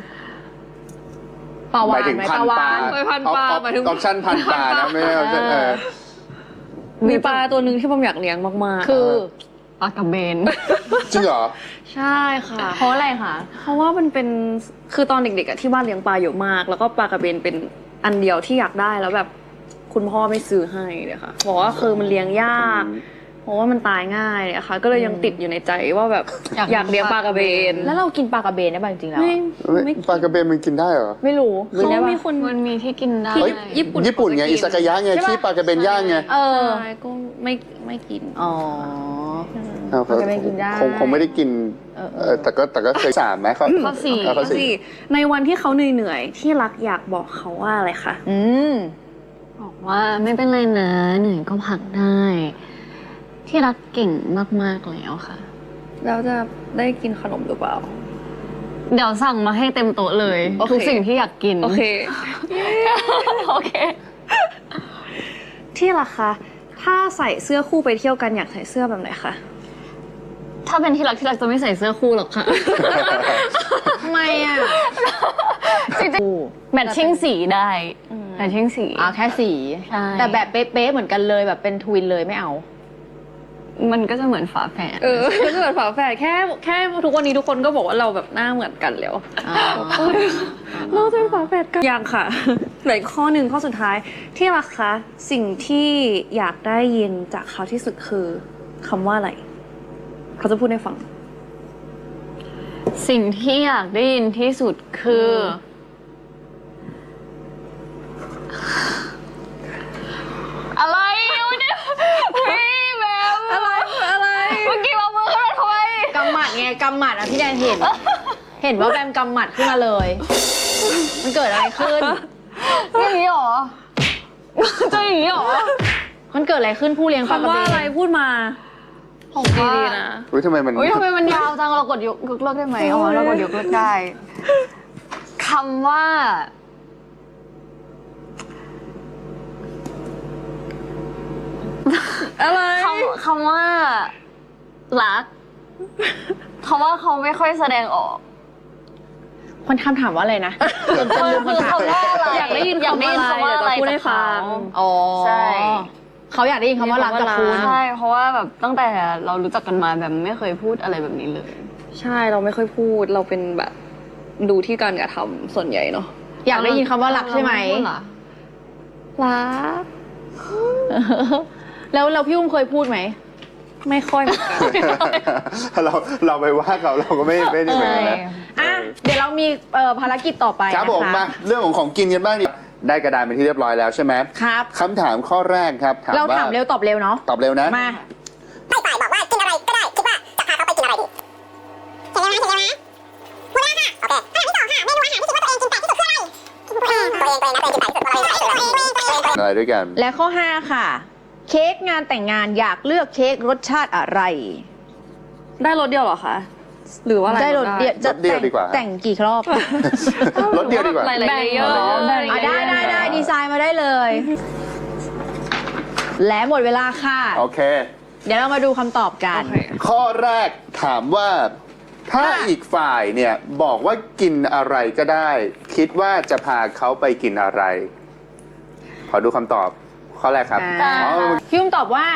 ปลาวา หมาย น ถึง ไหม พัน ปลาวา ปลา ฬ ไปพันปลาหมายถึง ออปชั่นพันปลานะไม่ใช่ออปชั่น มีปลาตัวหนึ่งที่ผมอยากเลี้ยงมากๆ คือ ปลากระเบน จริงเหรอ ใช่ค่ะ เพราะอะไรคะ เพราะว่ามันเป็นคือตอนเด็กๆอะที่บ้านเลี้ยงปลาเยอะมาก แล้วก็ปลากระเบนเป็นอันเดียวที่อยากได้แล้วแบบคุณพ่อไม่ซื้อให้เลยค่ะบอกว่าคือมันเลี้ยงยากเพราะว่ามันตายง่ายเลยค่ะ ก็เลยยังติดอยู่ในใจว่าแบบ อยากเลี้ยงปลากระเบน แล้วเรากินปลากระเบนได้บ้างจริงๆแล้ว ไม่ ปลากระเบนมันกินได้เหรอ ไม่รู้ เขา ได้ปะ มีคน มันมีที่กินได้ เฮ้ย ญี่ปุ่น ไงอิซากายะไงที่ปลากระเบนย่างไง เออ ใช่ก็ไม่กิน อ๋อ เอา ปลากระเบนกินได้ คงไม่ได้กินแต่ก็เคย3ไหมข้อ ข้อสี่ ข้อ สิ 4 ในวันที่เขาเหนื่อยๆที่รักอยากบอกเขาว่าอะไรคะ บอกว่าไม่เป็นไรนะเหนื่อยก็พักได้ ที่รักเก่งมากๆแล้วค่ะ แล้วจะได้กินขนมหรือเปล่า เดี๋ยวสั่งมาให้เต็มโต๊ะเลย โอเค ทุกสิ่งที่อยากกิน โอเค โอเค ที่รักคะถ้าใส่เสื้อคู่ไปเที่ยวกันอยากใส่เสื้อแบบไหนคะ ถ้าเป็นที่รักจะไม่ใส่เสื้อคู่หรอกค่ะ ทำไมอ่ะ จริงๆแมทชิ่งสีได้แมทชิ่งสี แค่สี ใช่ แต่แบบเป๊ะๆเหมือนกันเลยแบบเป็นทวินเลยไม่เอา มันก็จะเหมือนฝาแฝด ก็เหมือนฝาแฝดแค่ทุกวันนี้ทุกคนก็บอกว่าเราแบบหน้าเหมือนกันแล้วเราจะเป็นฝาแฝดกันยังค่ะ เหลืออีกข้อหนึ่งข้อสุดท้ายที่รักคะสิ่งที่อยากได้ยินจากเขาที่สุดคือคำว่าอะไรเขาจะพูดให้ฟัง สิ่งที่อยากได้ยินที่สุดคืออะไรวะเนี่ยพี่แมวอะไรเมื่อกี้เอามือขึ้นมาทำไม กำหมัดไงกำหมัดอ่ะพี่แดนเห็น เห็นว่าแบมกำหมัดขึ้นมาเลย มันเกิดอะไรขึ้น อย่างนี้หรอจะอย่างนี้หรอ มันเกิดอะไรขึ้นผู้เลี้ยงปลาก คำ ระ ว่า เบ อะไร น พูดมาของดีๆนะ อุ้ยทำไมมัน ทำไมมันยาวจังเรากดยกเลิกได้ไหมอ๋อเรากดยกเลิกได้คำว่าอะไร คำว่ารักเพราะว่าเขาไม่ค่อยแสดงออก คนทำถามว่าอะไรนะ คือคำว่าอะไร อยากได้ยินคำว่าอะไร อยากได้ยินคำว่าอะไร เดี๋ยวจะพูดให้ฟัง อ๋อ ใช่ เขาอยากได้ยินคำว่ารักกับคุณ ใช่เพราะว่าแบบตั้งแต่เรารู้จักกันมาแบบไม่เคยพูดอะไรแบบนี้เลย ใช่เราไม่ค่อยพูดเราเป็นแบบดูที่การกระทำส่วนใหญ่เนาะ อยากได้ยินคำว่ารักใช่ไหม เราพูดเหรอ รัก แล้วพี่อุ้มเคยพูดไหม ไม่ค่อยเหมือนกัน เราไปว่าเขาเราก็ไม่ได้เป็นนะ อ่ะเดี๋ยวเรามีภารกิจต่อไป ครับ นะ ผม คะ มาเรื่องของกินกันบ้างดิได้กระดานเป็นที่เรียบร้อยแล้วใช่ไหม ครับ คำถามข้อแรกครับถาม เรา ว่า ถามเร็วตอบเร็วเนาะ ตอบเร็วนะ มา ไม่ฝ่ายบอกว่ากินอะไรก็ได้คิดว่าจะพาเขาไปกินอะไรดีเห็นแล้วนะพูดแล้วค่ะโอเคคำถามที่สองค่ะเมนูอาหารที่คิดว่าตัวเองกินแปลกที่สุดคืออะไรตัวเองกินแปลกที่สุดอะไร อะไรด้วยกัน และข้อ 5 ค่ะ เค้กงานแต่งงานอยากเลือกเค้กรสชาติอะไร ได้รถเดียวเหรอคะหรือว่าอะไร ได้รสเดียวจะ รสเดียวดีกว่า แต่งกี่รอบ รถเดียวดีกว่า หลายๆเลเยอร์ อ่ะได้ดีไซน์มาได้เลย และหมดเวลาค่ะ โอเค เดี๋ยวเรามาดูคำตอบกัน โอเค ข้อแรกถามว่า ถ้าอีกฝ่ายเนี่ยบอกว่ากินอะไรก็ได้ คิดว่าจะพาเขาไปกินอะไร ขอดูคำตอบ ข้อแรกครับ อ่า อ๋อ พี่อุ้มตอบว่า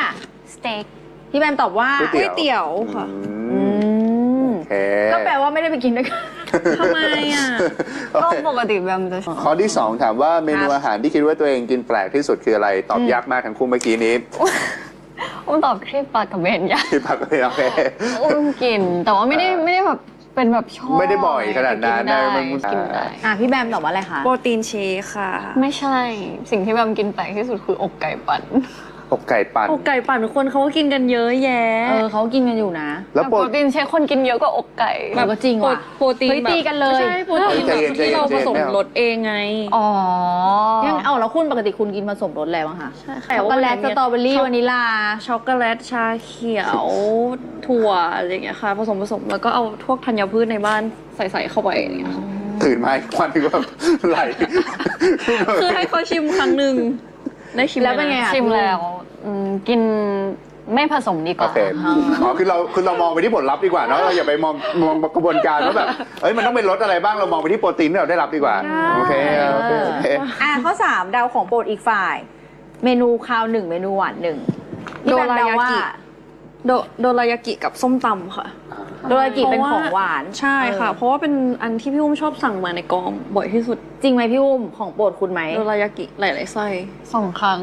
สเต็ก พี่แบมตอบว่า ก๋วยเตี๋ยว ค่ะ อืม โอเค ก็แปลว่าไม่ได้ไปกินด้วยกัน ทำไมอ่ะ โอ ก็ เค ปกติแบบจะชอบ ข้อที่ 2 ถามว่าเมนูอาหารที่คิดว่าตัวเองกินแปลกที่สุดคืออะไร ตอบยากมากทั้งคู่เมื่อกี้นี้ อุ้มตอบครีปปลากระเบนยา ที่พักเลยโอเค อุ้มกิน แต่ว่าไม่ได้แบบเป็นแบบชอบ ไม่ได้บ่อยขนาดนั้น กินได้ มัน กินได้ อ่ะพี่แบมตอบว่าอะไรคะ โปรตีนเชคค่ะ ไม่ใช่สิ่งที่แบบกินแปลกที่สุดคืออกไก่ปั่น อกไก่ปั่น อกไก่ปั่นคนเขาก็กินกันเยอะแยะ เขากินกันอยู่นะ แล้ว โปรตีนเชคคนกินเยอะกว่าอกไก่ แบบก็จริงว่ะ โปรตีน เฮ้ย แบบ ตีกันเลย ไม่ใช่โปรตีนแบบที่เราผสมรสเองไง อ๋อ ยังเอาแล้วคุณปกติคุณกินผสมรสอะไรบ้างคะ ใช่ค่ะ ช็อกโกแลตสตรอเบอรี่วานิลลา ช็อกโกแลตชาเขียว ถั่วอะไรอย่างเงี้ยค่ะผสมแล้วก็เอาพวกธัญพืชในบ้านใส่เข้าไปอย่างเงี้ยค่ะ ตื่นมาอีกวันนึงแบบไหล คือให้เขาชิมครั้งหนึ่งได้ชิม แล้วเป็นไง ะ อ่ะ ชิมแล้วกินไม่ผสมดีก โอ ว่า เคอ๋อคือเรามองไปที่ผลลัพธ์ดีกว่าเนาะเราอย่าไปมองกระบวนการว่าแบบมันต้องเป็นรสอะไรบ้างเรามองไปที่โปรตีนที่เราได้รับดีกว่าโอเค ข้อ 3 เดาของโปรดอีกฝ่าย เมนูคาว1เมนูหวาน1พี่แบมเดาว่า โดรายากิกับส้มตำค่ะ โดรากิเป็นของหวาน ใช่ค่ะ เพราะว่าเป็นอันที่พี่อุ้มชอบสั่งมาในกองบ่อยที่สุด จริงไหมพี่อุ้มของโปรดคุณไหม โดรายากิหลายๆไส้ 2 ครั้ง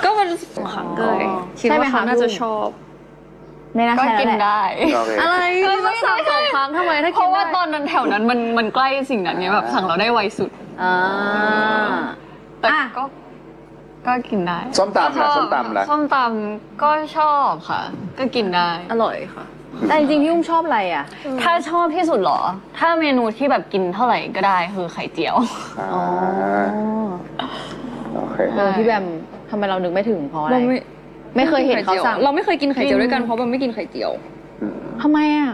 ก็มันสองครั้งเลยคิด ใช่ไหม ว่า คะ เขาน่าจะชอบ ไม่น่า ก็ ใช่ กิน แล้วแหละ ได้ โอเค อะไรก็สั่งสองครั้งทำไมถ้า เพ กิน ราะว่า ได้ ตอนนั้นแถวนั้นมันใกล้สิ่งนั้นไงแบบสั่งเราได้ไวสุด อ่า แต่ อ่ะ ก็กินได้ ส้มตำล่ะ ชอบ ส้มตำล่ะ ส้มตำก็ชอบค่ะ ก็กินได้ อร่อยค่ะ แต่จริงๆพี่อุ้มชอบอะไรอ่ะ ถ้าชอบที่สุดเหรอ ถ้าเมนูที่แบบกินเท่าไหร่ก็ได้คือไข่เจียว อ่าโอเค พี่แบมทำไมเรานึกไม่ถึงเพราะอะไร เรา ไม่เคยเห็นเขาสั่ง เราไม่เคยกินไข่เจียวด้วยกันเพราะมันไม่กินไข่เจียว ทำไมอ่ะ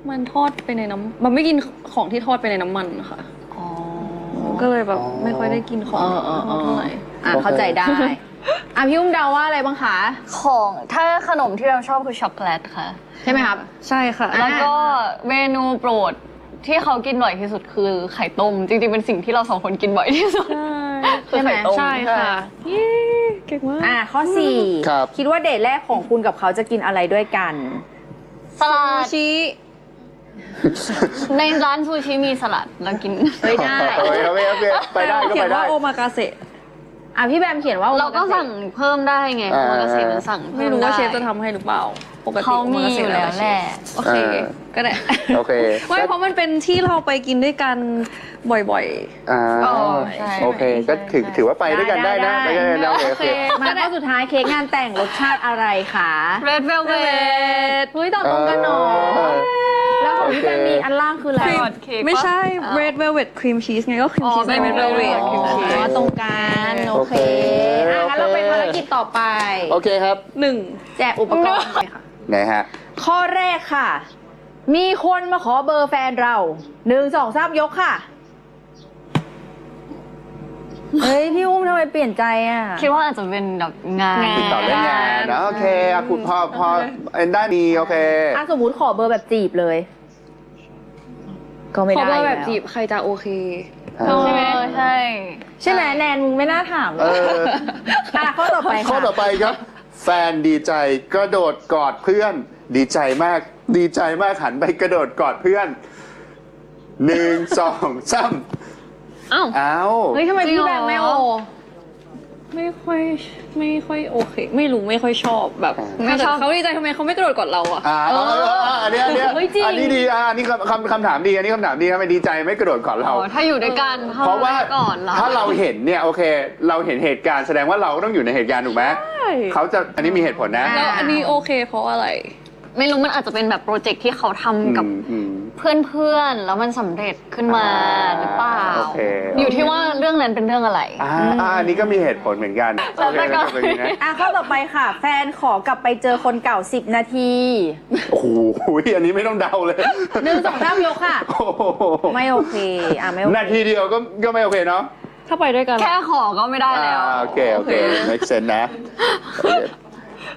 มันทอดไปในน้ำมันไม่กินของที่ทอดไปในน้ำมันค่ะก็เลยแบบไม่ค่อยได้กินของทอดเท่าไหร่ เข้าใจได้ อ่ะพี่อุ้มเดาว่าอะไรบ้างคะ ของถ้าขนมที่เราชอบคือช็อกโกแลตค่ะ ใช่ไหมครับ ใช่ค่ะ แล้วก็เมนูโปรดที่เขากินบ่อยที่สุดคือไข่ต้ม จริงๆเป็นสิ่งที่เรา2 คนกินบ่อยที่สุดคือไข่ต้ม ใช่ค่ะเย้เก่งมาก ข้อ ครับ 4 คิดว่าเดทแรกของคุณกับเขาจะกินอะไรด้วยกัน สลัด ชี ในร้านซูชิมีสลัดแล้วกิน เฮ้ยได้ โอเคไปได้ก็ เขี ไป ยน ได้ ว่าโอมากาเสะ พี่แบมเขียนว่า เราก็สั่งเพิ่มได้ไงโอมากาเสะมันสั่งเพิ่ ไม่ ม รู้ ได้ ว่าเชฟจะทำให้หรือเปล่าปกติ เขามีอยู่แล้วแหละ โอเค ก็ได้ โอเค ไม่เพราะมันเป็นที่เราไปกินด้วยกันบ่อย อ่า ใช่ โอเคก็ถือว่าไปด้วยกันได้นะไปด้วยกันได้โอเค มาข้อสุดท้ายเค้กงานแต่งรสชาติอะไรคะ Red Velvet เฮ้ยตอบตรงกันหนอแล้วของพี่แบมมีอันล่างคืออะไร ช็อตเค้ก ๆ ไม่ใช่ red velvet cream cheese ไงก็ cream cheese เป็น red velvet อ๋อ cream อ๋ cheese อตรงกันโอเค งั้นเราเป็นภารกิจต่อไป โอเคครับ แจกอุปกรณ์ค่ะ ไหนฮะ ข้อแรกค่ะ มีคนมาขอเบอร์แฟนเรา1 2 3ยกค่ะ เฮ้ย พี่อุ้มทำไมเปลี่ยนใจอ่ะ คิดว่าอาจจะเป็นแบบงาน ติดต่อเรื่องงานนะโอเคอ่ะคุณพอได้ดีโอเค สมมุติขอเบอร์แบบจีบเลย ก็ไม่ ขอ ได้ เบอร์ อยู่ แบบ ล้ว จีบใครจะโอเค อ่า ใช่ไหมใช่ ใช่ไหมแนนมึงไม่น่าถามเล เอย ข้อต่อไป ข้อ ค่ะ ต่อไปครับ แฟนดีใจกระโดดกอดเพื่อน ดีใจมากหันไปกระโดดกอดเพื่อน 1 2 3 อ้าว อ้าว เฮ้ยทำไม จริง พี่ เหรอ แบงค์ไม่โอไม่ค่อยโอเค ไม่รู้ไม่ค่อยชอบแบบ ไม่ชอบ เขาดีใจทำไมเขาไม่กระโดดกอดเราอะ อันเนี้ย เฮ้ยจริง อันนี้ดีอันนี้คำถามดีอันนี้คำถามดีทำไมดีใจไม่กระโดดกอดเรา อ๋อถ้าอยู่ด้วยกัน เพราะว่า ก่อนเรา ถ้าเราเห็นเนี่ยโอเค เราเห็นเหตุการณ์แสดงว่าเราก็ต้องอยู่ในเหตุการณ์ถูกไหมเขาจะอันนี้มีเหตุผลนะ แล้วอันนี้โอเคเพราะอะไร ไม่รู้มันอาจจะเป็นแบบโปรเจกต์ที่เขาทำกับ อืม เพื่อนๆ แล้วมันสำเร็จขึ้นมาหรือเปล่า โอเค อยู่ที่ว่าเรื่องนั้นเป็นเรื่องอะไร อันนี้ก็มีเหตุผลเหมือนกันโอเค แล้วก็ ก็เป็นอย่างนี้นะ ข้อต่อไปค่ะ แฟนขอกลับไปเจอคนเก่า10 นาที โอ้โหอันนี้ไม่ต้องเดาเลย 1 2 3 ยกค่ะ โอ้โห ไม่โอเคไม่โอเค นาทีเดียวก็ไม่โอเคเนาะ ถ้าไปด้วยกัน แค่ขอก็ไม่ได้แล้ว โอเค make sense นะโอเค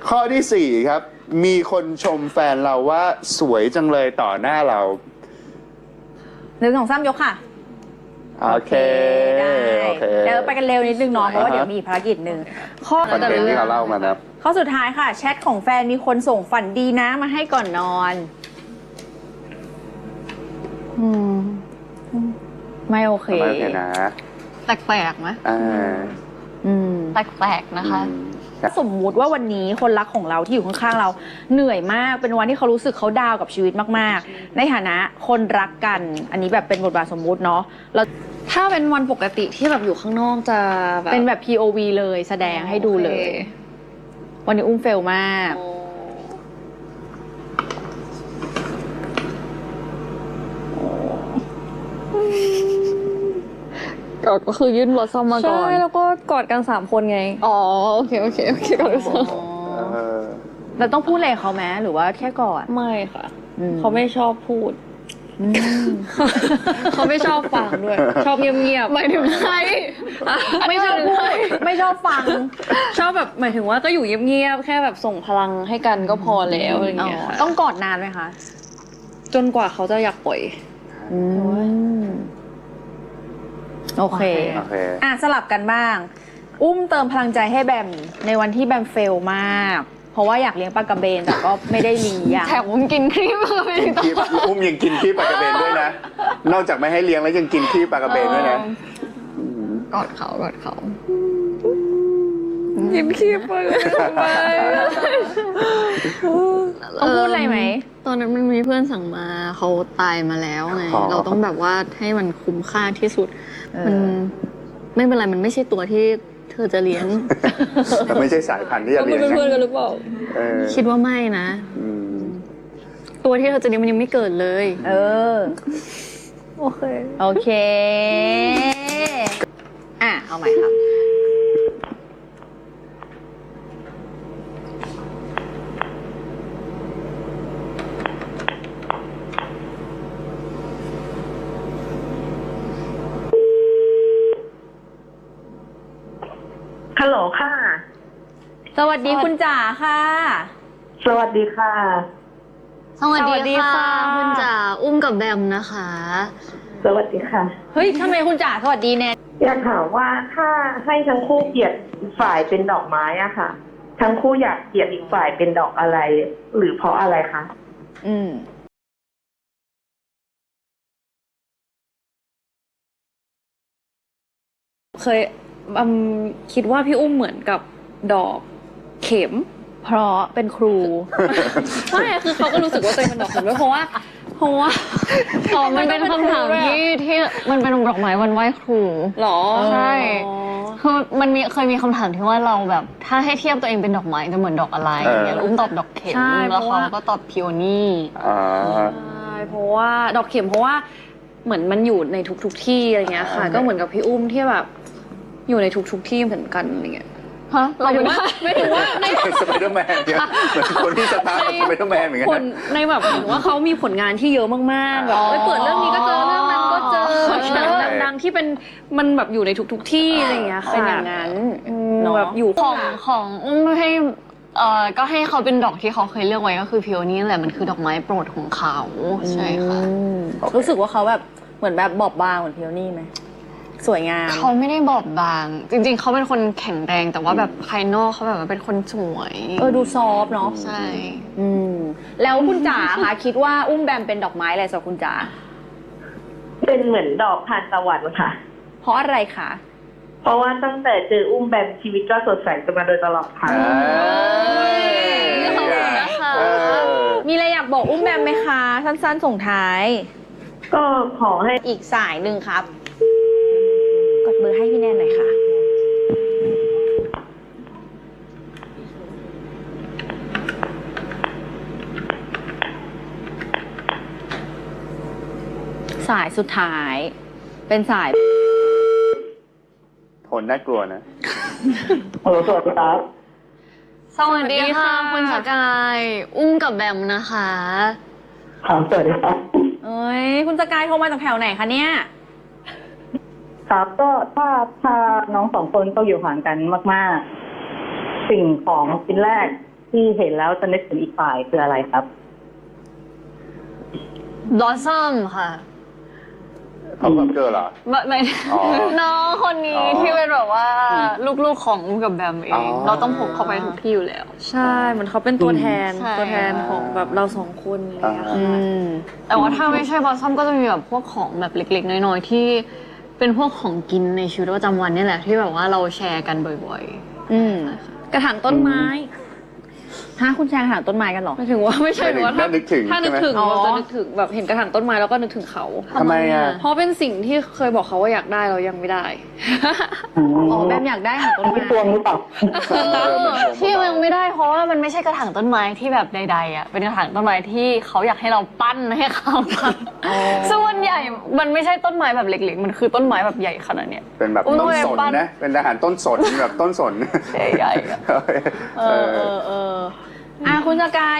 ข้อที่ 4 ครับ มีคนชมแฟนเราว่าสวยจังเลยต่อหน้าเรา 1 2 3 ยกค่ะ โอเค ได้ โอเค เดี๋ยวไปกันเร็วนิดนึงเนาะเพราะว่า อ่าฮะ เดี๋ยวมีอีกภารกิจหนึ่งข้อ คอนเทนต์ที่เขาเล่ามานะครับ ข้อสุดท้ายค่ะ แชทของแฟนมีคนส่งฝันดีนะมาให้ก่อนนอน ไม่โอเค ไม่โอเคนะ แปลกๆไหม อ่า แปลกๆนะคะ สมมุติว่าวันนี้คนรักของเราที่อยู่ข้างๆเราเหนื่อยมากเป็นวันที่เขารู้สึกเขาดาวกับชีวิตมากๆ ในฐานะคนรักกัน อันนี้แบบเป็นบทบาทสมมุติเนาะเรา ถ้าเป็นวันปกติที่แบบอยู่ข้างนอกจะแบบ เป็นแบบ POV เลยแสดงให้ดูเลย วันนี้อุ้มเฟลมาก ก็คือยื่นบอสซัมมาก่อนใช่แล้วก็กอดกัน3 คนไงอ๋อโอเคกอดกันสาม เราต้องพูดอะไรเขาไหมหรือว่าแค่กอด ไม่ค่ะ อืม เขาไม่ชอบพูด เขาไม่ชอบฟังด้วย ชอบเงียบๆหมายถึงใคร ไม่ชอบพูดไม่ชอบฟัง ชอบแบบหมายถึงว่าก็อยู่เงียบๆแค่แบบส่งพลังให้กันก็พอแล้วอะไรอย่างเงี้ยค่ะ ต้องกอดนานไหมคะ จนกว่าเขาจะอยากปล่อย โอเค โอเค สลับกันบ้าง อุ้มเติมพลังใจให้แบมในวันที่แบมเฟลมาก เพราะว่าอยากเลี้ยงปลากระเบนแต่ก็ไม่ได้เลี้ยง แถมผมกินครีมเลย กินขี้อุ้มยังกินขี้ปลากระเบนด้วยนะ นอกจากไม่ให้เลี้ยงแล้วยังกินขี้ปลากระเบนด้วยนะ กอดเขา ยิ้มขี้ไปทำไม ต้องพูดอะไรไหม ตอนนั้นมันมีเพื่อนสั่งมาเขาตายมาแล้วไง อ๋อ เราต้องแบบว่าให้มันคุ้มค่าที่สุด มันไม่เป็นไรมันไม่ใช่ตัวที่เธอจะเลี้ยง แต่ไม่ใช่สายพันธุ์ที่จะเลี้ยง เป็น นะ เพื่อนกันหรือเปล่า เออ คิดว่าไม่นะ อืม ตัวที่เธอจะเลี้ยงมันยังไม่เกิดเลย โอเค โอเค เอาใหม่ครับ ฮัลโหลค่ะ สวัสดีคุณจ๋าค่ะ สวัสดีค่ะ สวัส สวัส ดี ดี ค่ะ ค่ะ คุณจ๋าอุ้มกับแบมนะคะ สวัสดีค่ะ เฮ้ยทำไมคุณจ๋าสวัสดีแนน อยากถามว่าถ้าให้ทั้งคู่เกลียดอีกฝ่ายเป็นดอกไม้อะค่ะ ทั้งคู่อยากเกลียดอีกฝ่ายเป็นดอกอะไร หรือเพราะอะไรคะ เคยคิดว่าพี่อุ้มเหมือนกับดอกเข็ม เพราะเป็นครู ไม่คือเขาก็รู้สึกว่าตัวเองเป็นดอกเข็มด้วยเพราะว่า อ๋อมันเป็นคำถามที่มันเป็นดอกไม้วันไหว้ครู หรอ ใช่คือมันเคยมีคำถามที่ว่าเราแบบ ถ้าให้เทียบตัวเองเป็นดอกไม้จะเหมือนดอกอะไรอย่างเงี้ยแล้วอุ้มตอบดอกเข็ม ใช่ แล้ว เพราะว่า เขาก็ตอบพิโอนี่ อ่า ใช่เพราะว่าดอกเข็มเพราะว่าเหมือนมันอยู่ในทุกที่อะไรเงี้ยค่ะ ก็เหมือนกับพี่อุ้มที่แบบ อยู่ในทุกที่เหมือนกันอะไรเงี้ย ฮะ หมายถึงว่าใน สไปเดอร์แมนเนี่ยเหมือนคนที่สตาร์ทกับสไปเดอร์แมนเหมือนกัน ผล นะ ในแบบหมายถึงว่าเขามีผลงานที่เยอะมากๆแบบเปิดเรื่องนี้ก็เจอเรื่องนั้นก็เจอหนังดังๆที่เป็นมันแบบอยู่ในทุกที่อะไรอย่างเงี้ยค่ะ เป็นอย่างนั้น เนาะแบบอยู่ ของอุ้มให้ก็ให้เขาเป็นดอกที่เขาเคยเลือกไว้ก็คือพิโอนี่แหละมันคือดอกไม้โปรดของเขาใช่ค่ะ รู้สึกว่าเขาแบบเหมือนแบบบอบบางเหมือนพิโอนี่ไหม สวยงาม เขาไม่ได้บอบบาง จริงๆ เขาเป็นคนแข็งแรง แต่ว่าแบบภายนอกเขาแบบว่าเป็นคนสวย ดูซอฟต์เนาะ ใช่ แล้วคุณจ๋าคะคิดว่าอุ้มแบมเป็นดอกไม้อะไรสำหรับคุณจ๋า เป็นเหมือนดอกทานตะวันค่ะ เพราะอะไรคะ เพราะว่าตั้งแต่เจออุ้มแบมชีวิตก็สดใสกันมาโดยตลอดค่ะ ขอบคุณนะคะ มีอะไรอยากบอกอุ้มแบมไหมคะ สั้นๆส่งท้าย ก็ขอให้ อีกสายหนึ่งครับ กดเบอร์ให้พี่แนนหน่อยค่ะ สายสุดท้าย เป็นสาย โทนน่ากลัวนะ ฮัลโหลสวัสดีครับ สวัสดีค่ะคุณสกาย อุ้มกับแบมนะคะ ครับสวัสดีครับ เอ้ย คุณสกายโทรมาจากแถวไหนคะเนี่ย ครับก็ถ้าน้องสองคนต้องอยู่ห่างกันมากๆ สิ่งของชิ้นแรกที่เห็นแล้วจะนึกถึงอีกฝ่ายคืออะไรครับ บลอสซัมค่ะ เขาแบบเกิร์ลเหรอ ไม่ อ๋อ น้องคนนี้ อ๋อ ที่เป็นแบบว่าลูกๆของอุ้มกับแบมเอ อ๋อ ง เราต้องพกเขาไปทุกที่อยู่แล้ว ใช่เหมือนเขาเป็นตัวแทน ใช่ ตัวแทนของแบบเราสองคนอะไรอย่างเงี้ยค่ะ แต่ว่าถ้าไม่ใช่บลอสซัมก็จะมีแบบพวกของแบบเล็กๆ น้อยๆ ที่เป็นพวกของกินในชีวิตประจำวันนี่แหละที่แบบว่าเราแชร์กันบ่อย กระถางต้นไม้ ฮะคุณแชร์กระถางต้นไม้กันเหรอ หมายถึงว่าไม่ใช่หรือว่า น่านึกถึง ถ้านึกถึง ใช่ไหม เราจะนึกถึงแบบเห็นกระถางต้นไม้แล้วก็นึกถึงเขา ทำไมอ่ะ เพราะเป็นสิ่งที่เคยบอกเขาว่าอยากได้เรายังไม่ได้ อ๋อแบมอยากได้หางต้นไม้ ตวงหรือเปล่า ๆ ที่มันไม่ได้เพราะว่ามันไม่ใช่กระถางต้นไม้ที่แบบใดๆอ่ะเป็นกระถางต้นไม้ที่เขาอยากให้เราปั้นให้เขาส่วนใหญ่มันไม่ใช่ต้นไม้แบบเล็กๆ มันคือต้นไม้แบบใหญ่ขนาดเนี้ย เป็นแบบ อุ้ย ต้นสน ปั้น นะ เป็นทหารต้นสนแบบต้นสน ใหญ่ๆอะ เออ คุณสกาย